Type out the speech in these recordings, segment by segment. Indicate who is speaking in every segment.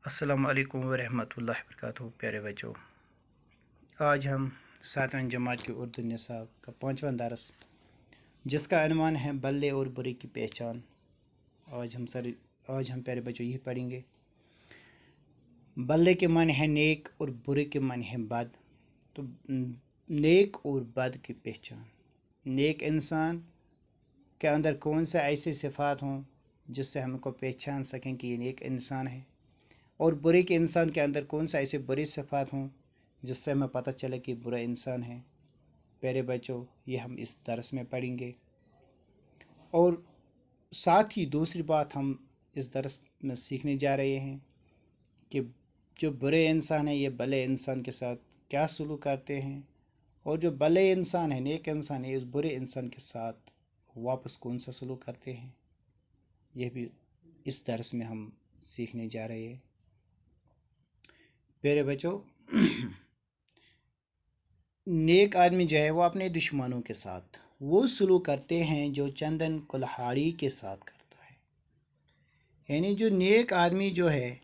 Speaker 1: السلام علیکم ورحمۃ اللہ وبرکاتہ پیارے بچوں، آج ہم 7ویں جماعت کی اردو نصاب کا 5واں درس جس کا عنوان ہے بلے اور برے کی پہچان۔ آج ہم پیارے بچوں یہی پڑھیں گے۔ بلے کے معنی ہے نیک اور برے کے معنی ہے بد۔ تو نیک اور بد کی پہچان، نیک انسان کے اندر کون سے ایسے صفات ہوں جس سے ہم کو پہچان سکیں کہ یہ نیک انسان ہے، اور برے کے انسان کے اندر کون سے ایسے برے صفات ہوں جس سے ہمیں پتہ چلے کہ برا انسان ہے۔ پیارے بچوں، یہ ہم اس درس میں پڑھیں گے، اور ساتھ ہی دوسری بات ہم اس درس میں سیکھنے جا رہے ہیں کہ جو برے انسان ہیں یہ بلے انسان کے ساتھ کیا سلوک کرتے ہیں، اور جو بلے انسان ہیں، نیک انسان ہے، اس برے انسان کے ساتھ واپس کون سا سلوک کرتے ہیں۔ یہ بھی اس درس میں ہم سیکھنے جا رہے ہیں۔ پیارے بچوں، نیک آدمی جو ہے وہ اپنے دشمنوں کے ساتھ وہ سلوک کرتے ہیں جو چندن کلہاڑی کے ساتھ کرتا ہے۔ یعنی جو نیک آدمی جو ہے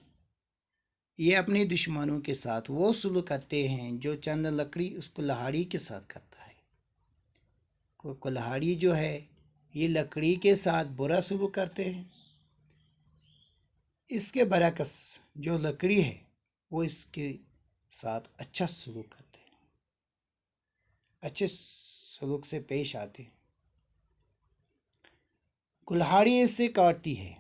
Speaker 1: یہ اپنے دشمنوں کے ساتھ وہ سلوک کرتے ہیں جو چندن لکڑی اس کلہاڑی کے ساتھ کرتا ہے۔ کلہاڑی جو ہے یہ لکڑی کے ساتھ برا سلوک کرتے ہیں، اس کے برعکس جو لکڑی ہے وہ اس کے ساتھ اچھا سلوک کرتے ہیں، اچھے سلوک سے پیش آتے ہیں۔ کلہاڑی اس سے کاٹتی ہے،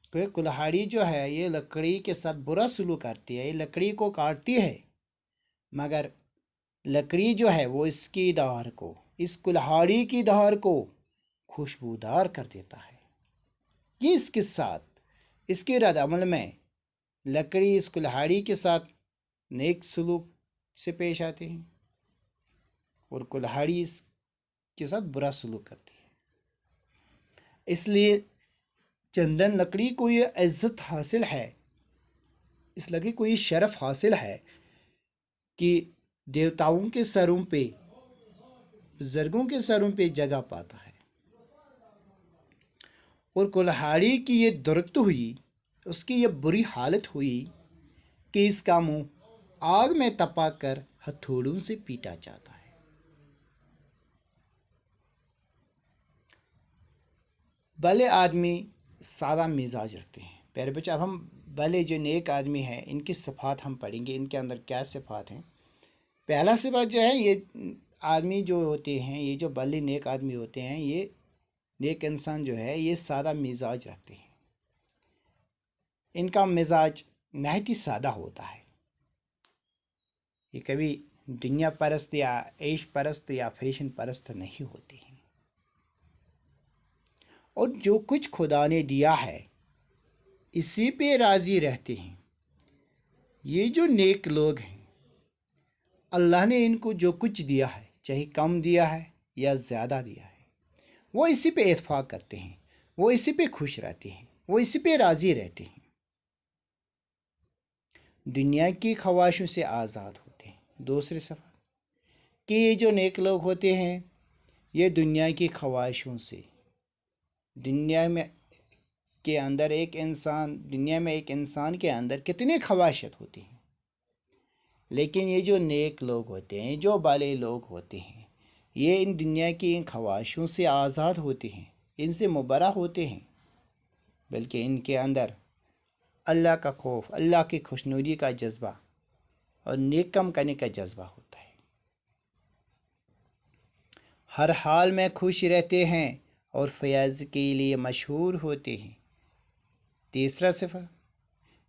Speaker 1: کیونکہ کلہاڑی جو ہے یہ لکڑی کے ساتھ برا سلوک کرتی ہے، یہ لکڑی کو کاٹتی ہے، مگر لکڑی جو ہے وہ اس کی دھار کو، اس کلہاڑی کی دھار کو خوشبودار کر دیتا ہے۔ یہ اس کے ساتھ، اس کے رد عمل میں لکڑی اس کلہاڑی کے ساتھ نیک سلوک سے پیش آتے ہیں، اور کلہاڑی اس کے ساتھ برا سلوک کرتی ہے۔ اس لیے چندن لکڑی کو یہ عزت حاصل ہے، اس لکڑی کو یہ شرف حاصل ہے کہ دیوتاؤں کے سروں پہ، بزرگوں کے سروں پہ جگہ پاتا ہے، اور کلہاڑی کی یہ درخت ہوئی، اس کی یہ بری حالت ہوئی کہ اس کا منہ آگ میں تپا کر ہتھوڑوں سے پیٹا جاتا ہے۔ بھلے آدمی سادہ مزاج رکھتے ہیں۔ پیارے بچے، اب ہم بھلے جو نیک آدمی ہیں ان کی صفات ہم پڑھیں گے، ان کے اندر کیا صفات ہیں۔ پہلا صفات جو ہے، یہ آدمی جو ہوتے ہیں، یہ جو بھلے نیک آدمی ہوتے ہیں، یہ نیک انسان جو ہے یہ سادہ مزاج رکھتے ہیں۔ ان کا مزاج نہایت ہی سادہ ہوتا ہے، یہ کبھی دنیا پرست یا عیش پرست یا فیشن پرست نہیں ہوتے ہیں، اور جو کچھ خدا نے دیا ہے اسی پہ راضی رہتے ہیں۔ یہ جو نیک لوگ ہیں، اللہ نے ان کو جو کچھ دیا ہے، چاہے کم دیا ہے یا زیادہ دیا ہے، وہ اسی پہ اتفاق کرتے ہیں، وہ اسی پہ خوش رہتے ہیں، وہ اسی پہ راضی رہتے ہیں، دنیا کی خواہشوں سے آزاد ہوتے ہیں۔ دوسری صفات کہ یہ جو نیک لوگ ہوتے ہیں یہ دنیا کی خواہشوں سے، دنیا میں ایک انسان کے اندر کتنی خواہشات ہوتی ہیں، لیکن یہ جو نیک لوگ ہوتے ہیں، جو بھلے لوگ ہوتے ہیں، یہ ان دنیا کی ان خواہشوں سے آزاد ہوتے ہیں، ان سے مبرہ ہوتے ہیں، بلکہ ان کے اندر اللہ کا خوف، اللہ کی خوشنودی کا جذبہ اور نیک کام کرنے کا جذبہ ہوتا ہے۔ ہر حال میں خوش رہتے ہیں اور فیاض کے لیے مشہور ہوتے ہیں۔ تیسرا صفت،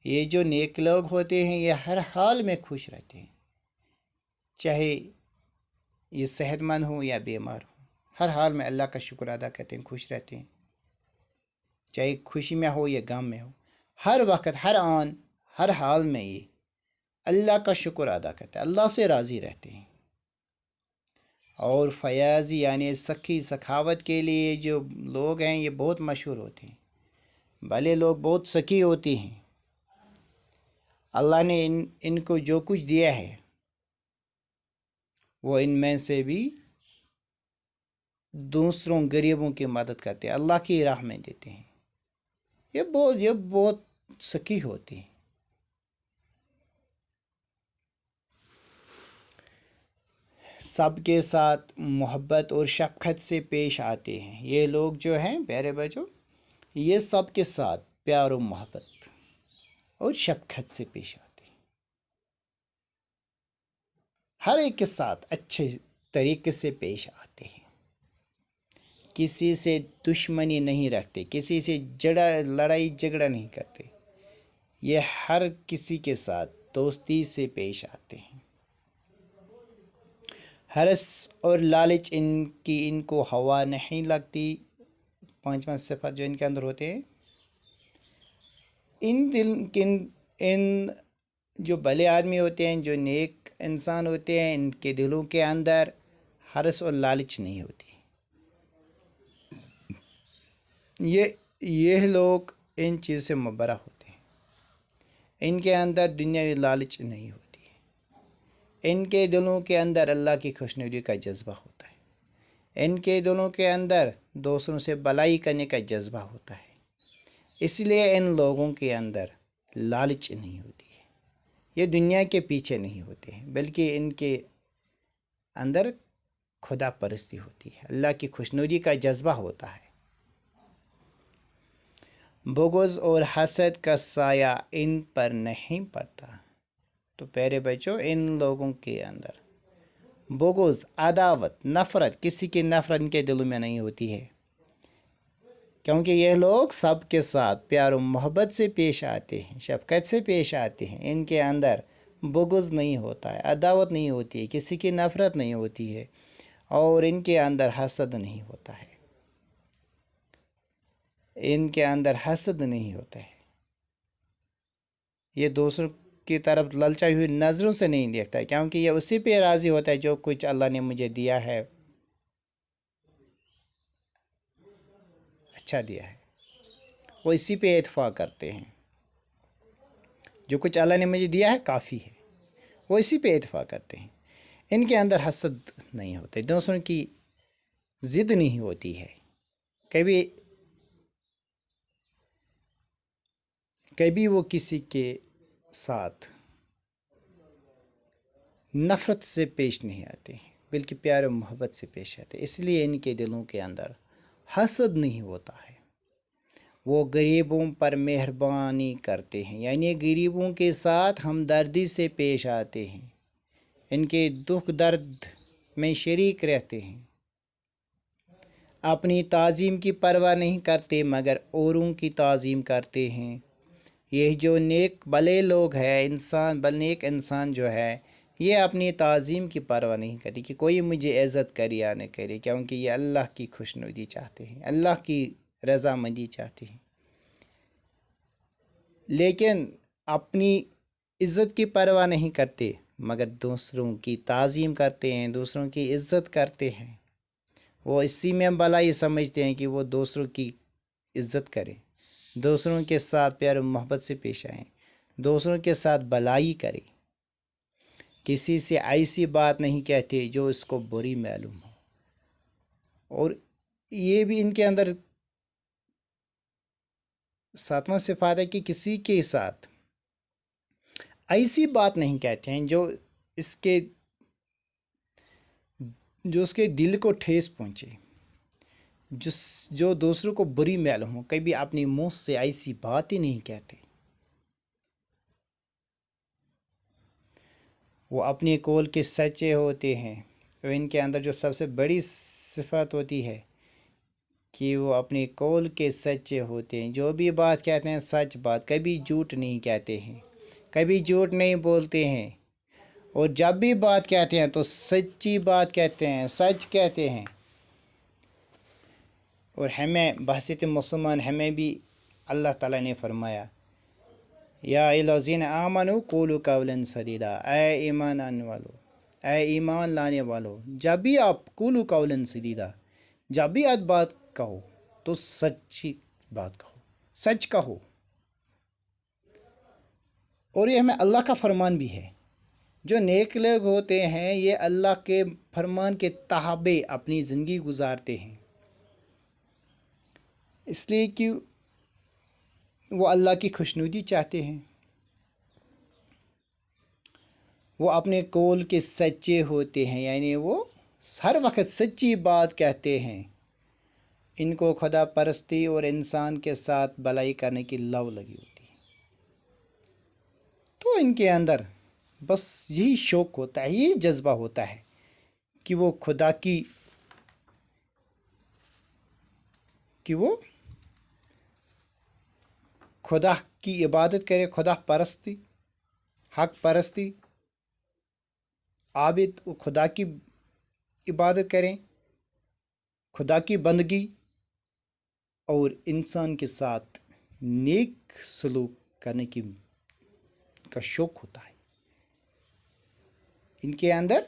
Speaker 1: یہ جو نیک لوگ ہوتے ہیں یہ ہر حال میں خوش رہتے ہیں، چاہے یہ صحت مند ہو یا بیمار ہو، ہر حال میں اللہ کا شکر ادا کرتے ہیں، خوش رہتے ہیں، چاہے خوشی میں ہو یا غم میں ہو، ہر وقت، ہر آن، ہر حال میں یہ اللہ کا شکر ادا کرتے ہیں، اللہ سے راضی رہتے ہیں۔ اور فیاض یعنی سخی سخاوت کے لیے جو لوگ ہیں یہ بہت مشہور ہوتے ہیں، بھلے لوگ بہت سخی ہوتے ہیں۔ اللہ نے ان کو جو کچھ دیا ہے وہ ان میں سے بھی دوسروں غریبوں کی مدد کرتے ہیں، اللہ کی راہ میں دیتے ہیں۔ یہ بہت سکی ہوتی ہیں، سب کے ساتھ محبت اور شفقت سے پیش آتے ہیں۔ یہ لوگ جو ہیں پیارے بچوں، یہ سب کے ساتھ پیار و محبت اور شفقت سے پیش آتے ہیں، ہر ایک کے ساتھ اچھے طریقے سے پیش آتے ہیں، کسی سے دشمنی نہیں رکھتے، کسی سے لڑائی جھگڑا نہیں کرتے، یہ ہر کسی کے ساتھ دوستی سے پیش آتے ہیں۔ حرص اور لالچ ان کو ہوا نہیں لگتی، پانچواں صفت جو ان کے اندر ہوتے ہیں، ان جو بھلے آدمی ہوتے ہیں، جو نیک انسان ہوتے ہیں، ان کے دلوں کے اندر حرص اور لالچ نہیں ہوتی۔ یہ لوگ ان چیز سے مبرہ ہوتے ہیں، ان کے اندر دنیاوی لالچ نہیں ہوتی، ان کے دلوں کے اندر اللہ کی خوشنودی کا جذبہ ہوتا ہے، ان کے دلوں کے اندر دوسروں سے بھلائی کرنے کا جذبہ ہوتا ہے، اس لیے ان لوگوں کے اندر لالچ نہیں ہوتی ہے، یہ دنیا کے پیچھے نہیں ہوتے ہیں، بلکہ ان کے اندر خدا پرستی ہوتی ہے، اللہ کی خوشنودی کا جذبہ ہوتا ہے۔ بغض اور حسد کا سایہ ان پر نہیں پڑتا۔ تو پیارے بچوں، ان لوگوں کے اندر بغض، عداوت، نفرت، کسی کی نفرت ان کے دلوں میں نہیں ہوتی ہے، کیونکہ یہ لوگ سب کے ساتھ پیار و محبت سے پیش آتے ہیں، شفقت سے پیش آتے ہیں، ان کے اندر بغض نہیں ہوتا ہے، عداوت نہیں ہوتی ہے، کسی کی نفرت نہیں ہوتی ہے، اور ان کے اندر حسد نہیں ہوتا ہے، ان کے اندر حسد نہیں ہوتا ہے، یہ دوسروں کی طرف للچائی ہوئی نظروں سے نہیں دیکھتا ہے، کیونکہ یہ اسی پہ راضی ہوتا ہے جو کچھ اللہ نے مجھے دیا ہے، اچھا دیا ہے، وہ اسی پہ اتفاق کرتے ہیں، جو کچھ اللہ نے مجھے دیا ہے کافی ہے، وہ اسی پہ اتفاق کرتے ہیں، ان کے اندر حسد نہیں ہوتے، دوسروں کی ضد نہیں ہوتی ہے، کبھی وہ کسی کے ساتھ نفرت سے پیش نہیں آتے ہیں، بلکہ پیار و محبت سے پیش آتے ہیں، اس لیے ان کے دلوں کے اندر حسد نہیں ہوتا ہے، وہ غریبوں پر مہربانی کرتے ہیں، یعنی غریبوں کے ساتھ ہمدردی سے پیش آتے ہیں، ان کے دکھ درد میں شریک رہتے ہیں، اپنی تعظیم کی پرواہ نہیں کرتے مگر اوروں کی تعظیم کرتے ہیں۔ یہ جو نیک بھلے لوگ ہیں، نیک انسان جو ہے، یہ اپنی تعظیم کی پرواہ نہیں کرتی کہ کوئی مجھے عزت کرے یا نہ کرے، کیونکہ یہ اللہ کی خوشنودی چاہتے ہیں، اللہ کی رضامندی چاہتے ہیں، لیکن اپنی عزت کی پرواہ نہیں کرتے مگر دوسروں کی تعظیم کرتے ہیں، دوسروں کی عزت کرتے ہیں، وہ اسی میں بھلائی سمجھتے ہیں کہ وہ دوسروں کی عزت کریں، دوسروں کے ساتھ پیار و محبت سے پیش آئیں، دوسروں کے ساتھ بھلائی کریں، کسی سے ایسی بات نہیں کہتے جو اس کو بری معلوم ہو، اور یہ بھی ان کے اندر ساتواں صفات ہے کہ کسی کے ساتھ ایسی بات نہیں کہتے ہیں جو اس کے دل کو ٹھیس پہنچے، جو دوسروں کو بری معلوم ہو، کبھی اپنی منہ سے ایسی بات ہی نہیں کہتے، وہ اپنے قول کے سچے ہوتے ہیں، تو ان کے اندر جو سب سے بڑی صفت ہوتی ہے کہ وہ اپنے قول کے سچے ہوتے ہیں، جو بھی بات کہتے ہیں سچ بات، کبھی جھوٹ نہیں کہتے ہیں، کبھی جھوٹ نہیں بولتے ہیں، اور جب بھی بات کہتے ہیں تو سچی بات کہتے ہیں، سچ کہتے ہیں، اور ہمیں بحثیت مسلمان ہمیں بھی اللہ تعالیٰ نے فرمایا، یا الذین آمنوا قولوا قولا سدیدا، اے ایمان آنے والو، اے ایمان لانے والو، جب بھی آپ قولوا قولا سدیدا، جب بھی آپ بات کہو تو سچی بات کہو، سچ کہو، اور یہ ہمیں اللہ کا فرمان بھی ہے، جو نیک لوگ ہوتے ہیں یہ اللہ کے فرمان کے تابع اپنی زندگی گزارتے ہیں، اس لیے کہ وہ اللہ کی خوشنودی چاہتے ہیں، وہ اپنے قول کے سچے ہوتے ہیں، یعنی وہ ہر وقت سچی بات کہتے ہیں، ان کو خدا پرستی اور انسان کے ساتھ بھلائی کرنے کی لو لگی ہوتی ہے، تو ان کے اندر بس یہی شوق ہوتا ہے، یہی جذبہ ہوتا ہے کہ وہ خدا کی عبادت کرے، خدا پرستی، حق پرستی، عابد و خدا کی عبادت کریں، خدا کی بندگی اور انسان کے ساتھ نیک سلوک کرنے کا شوق ہوتا ہے۔ ان کے اندر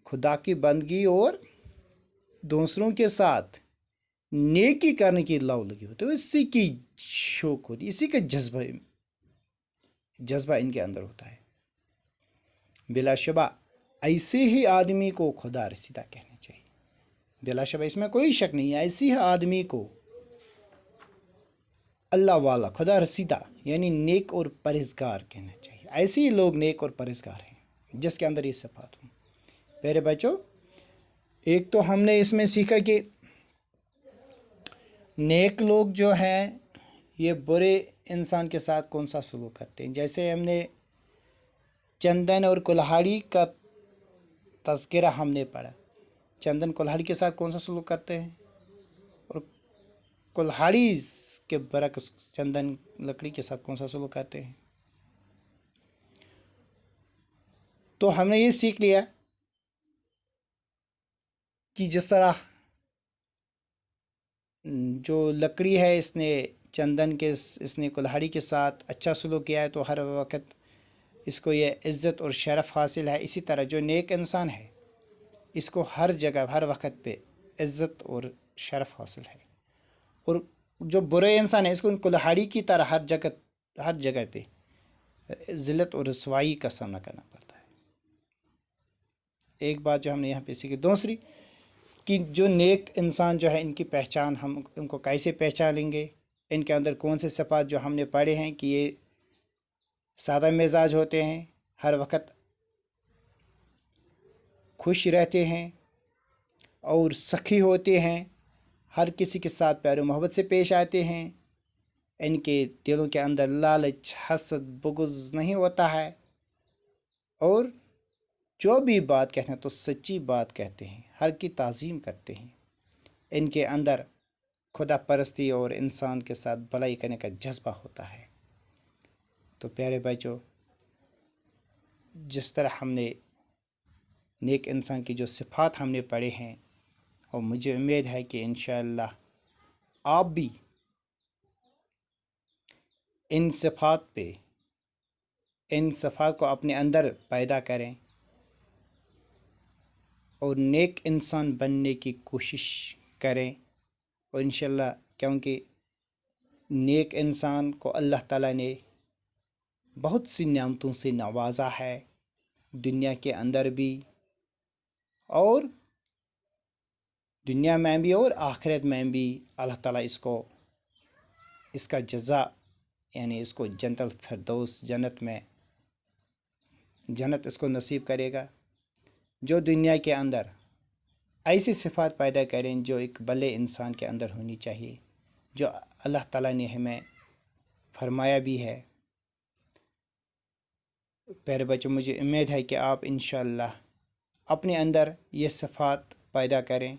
Speaker 1: خدا کی بندگی اور دوسروں کے ساتھ نیکی کرنے کی لو لگی ہوتی ہے، اسی کی شوق ہوتی ہے، اسی کا جذبہ ان کے اندر ہوتا ہے۔ بلا شبہ ایسے ہی آدمی کو خدا رسیدہ کہنا چاہیے، بلا شبہ اس میں کوئی شک نہیں ہے، ایسے ہی آدمی کو اللہ والا، خدا رسیدہ یعنی نیک اور پرہیزگار کہنا چاہیے۔ ایسے ہی لوگ نیک اور پرہیزگار ہیں جس کے اندر یہ صفات ہوں۔ پیارے بچوں، ایک تو ہم نے اس میں سیکھا کہ نیک لوگ جو ہیں یہ برے انسان کے ساتھ کون سا سلوک کرتے ہیں۔ جیسے ہم نے چندن اور کلہاڑی کا تذکرہ ہم نے پڑھا، چندن کلہاڑی کے ساتھ کون سا سلوک کرتے ہیں، اور کلہاڑی کے برعکس چندن لکڑی کے ساتھ کون سا سلوک کرتے ہیں۔ تو ہم نے یہ سیکھ لیا کہ جس طرح جو لکڑی ہے اس نے کلہاڑی کے ساتھ اچھا سلوک کیا ہے تو ہر وقت اس کو یہ عزت اور شرف حاصل ہے، اسی طرح جو نیک انسان ہے اس کو ہر جگہ ہر وقت پہ عزت اور شرف حاصل ہے، اور جو برے انسان ہے اس کو ان کلہاڑی کی طرح ہر جگہ پہ ذلت اور رسوائی کا سامنا کرنا پڑتا ہے۔ ایک بات جو ہم نے یہاں پہ سیکھی۔ دوسری کہ جو نیک انسان جو ہے ان کی پہچان ہم ان کو کیسے پہچانیں گے، ان کے اندر کون سے صفات جو ہم نے پڑھے ہیں کہ یہ سادہ مزاج ہوتے ہیں، ہر وقت خوش رہتے ہیں اور سخی ہوتے ہیں، ہر کسی کے ساتھ پیار و محبت سے پیش آتے ہیں، ان کے دلوں کے اندر لالچ، حسد، بغض نہیں ہوتا ہے، اور جو بھی بات کہتے ہیں تو سچی بات کہتے ہیں، ہر کی تعظیم کرتے ہیں، ان کے اندر خدا پرستی اور انسان کے ساتھ بھلائی کرنے کا جذبہ ہوتا ہے۔ تو پیارے بچوں، جس طرح ہم نے نیک انسان کی جو صفات ہم نے پڑھے ہیں، اور مجھے امید ہے کہ انشاءاللہ آپ بھی ان صفات کو اپنے اندر پیدا کریں اور نیک انسان بننے کی کوشش کریں، اور انشاءاللہ کیونکہ نیک انسان کو اللہ تعالیٰ نے بہت سی نعمتوں سے نوازا ہے، دنیا کے اندر بھی اور دنیا میں بھی اور آخرت میں بھی اللہ تعالیٰ اس کا جزا یعنی اس کو جنت الفردوس، جنت اس کو نصیب کرے گا۔ جو دنیا کے اندر ایسی صفات پیدا کریں جو ایک بھلے انسان کے اندر ہونی چاہیے، جو اللہ تعالیٰ نے ہمیں فرمایا بھی ہے۔ پیارے بچوں، مجھے امید ہے کہ آپ انشاءاللہ اپنے اندر یہ صفات پیدا کریں،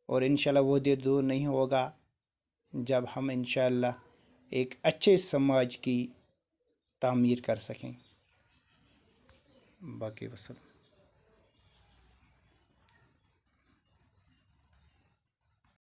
Speaker 1: اور انشاءاللہ وہ دیر دور نہیں ہوگا جب ہم انشاءاللہ ایک اچھے سماج کی تعمیر کر سکیں۔ باقی وسلم۔